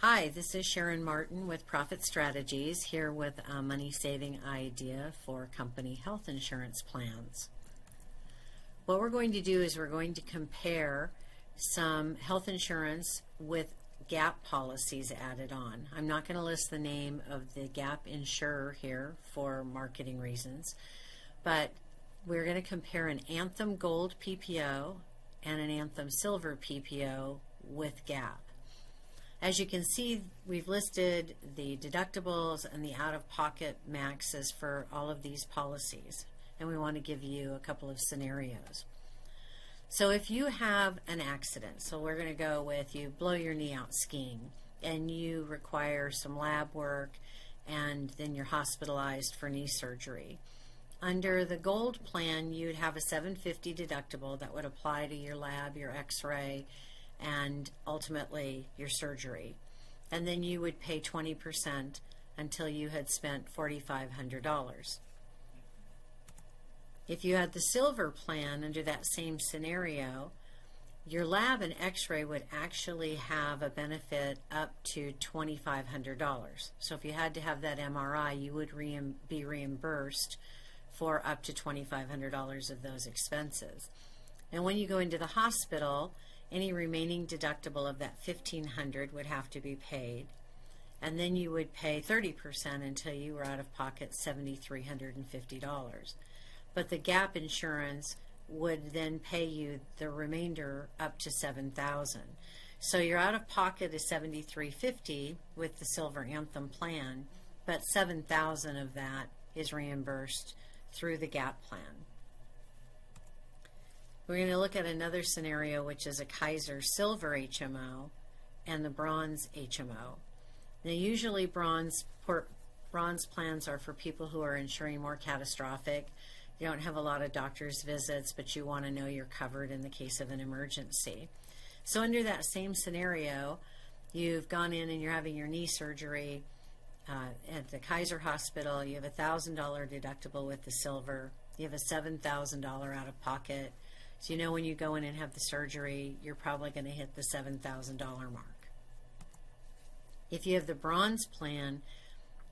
Hi, this is Sharon Martin with Profit Strategies, here with a money-saving idea for company health insurance plans. What we're going to do is we're going to compare some health insurance with gap policies added on. I'm not going to list the name of the gap insurer here for marketing reasons, but we're going to compare an Anthem Gold PPO and an Anthem Silver PPO with gap. As you can see, we've listed the deductibles and the out-of-pocket maxes for all of these policies, and we want to give you a couple of scenarios. So if you have an accident, so we're going to go with you blow your knee out skiing and you require some lab work and then you're hospitalized for knee surgery. Under the Gold plan, you'd have a $750 deductible that would apply to your lab, your x-ray, and ultimately your surgery. And then you would pay 20% until you had spent $4,500. If you had the Silver plan under that same scenario, your lab and x-ray would actually have a benefit up to $2,500. So if you had to have that MRI, you would be reimbursed for up to $2,500 of those expenses. And when you go into the hospital, any remaining deductible of that $1,500 would have to be paid, and then you would pay 30% until you were out of pocket $7,350. But the gap insurance would then pay you the remainder up to $7,000. So your out of pocket is $7,350 with the Silver Anthem plan, but $7,000 of that is reimbursed through the gap plan. We're going to look at another scenario, which is a Kaiser Silver HMO and the Bronze HMO. Now, usually bronze plans are for people who are insuring more catastrophic. You don't have a lot of doctor's visits, but you want to know you're covered in the case of an emergency. So under that same scenario, you've gone in and you're having your knee surgery at the Kaiser Hospital. You have a $1,000 deductible with the Silver. You have a $7,000 out of pocket. So you know when you go in and have the surgery, you're probably going to hit the $7,000 mark. If you have the Bronze plan,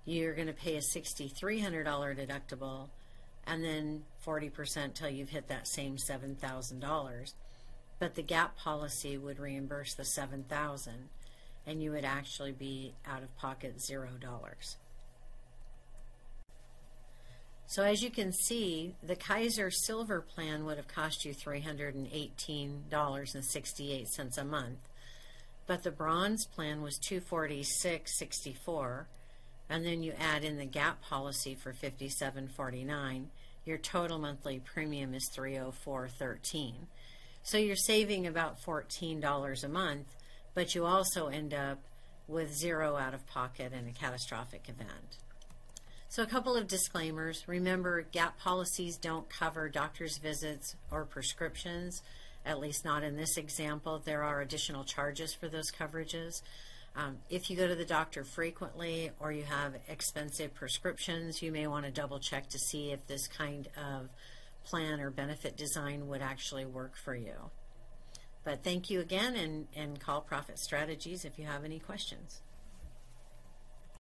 you're going to pay a $6,300 deductible and then 40% till you've hit that same $7,000. But the gap policy would reimburse the $7,000 and you would actually be out of pocket $0. So as you can see, the Kaiser Silver plan would have cost you $318.68 a month, but the Bronze plan was $246.64, and then you add in the gap policy for $57.49. Your total monthly premium is $304.13. So you're saving about $14 a month, but you also end up with $0 out of pocket in a catastrophic event. So a couple of disclaimers. Remember, gap policies don't cover doctor's visits or prescriptions, at least not in this example. There are additional charges for those coverages. If you go to the doctor frequently or you have expensive prescriptions, you may want to double check to see if this kind of plan or benefit design would actually work for you. But thank you again, and call Profit Strategies if you have any questions.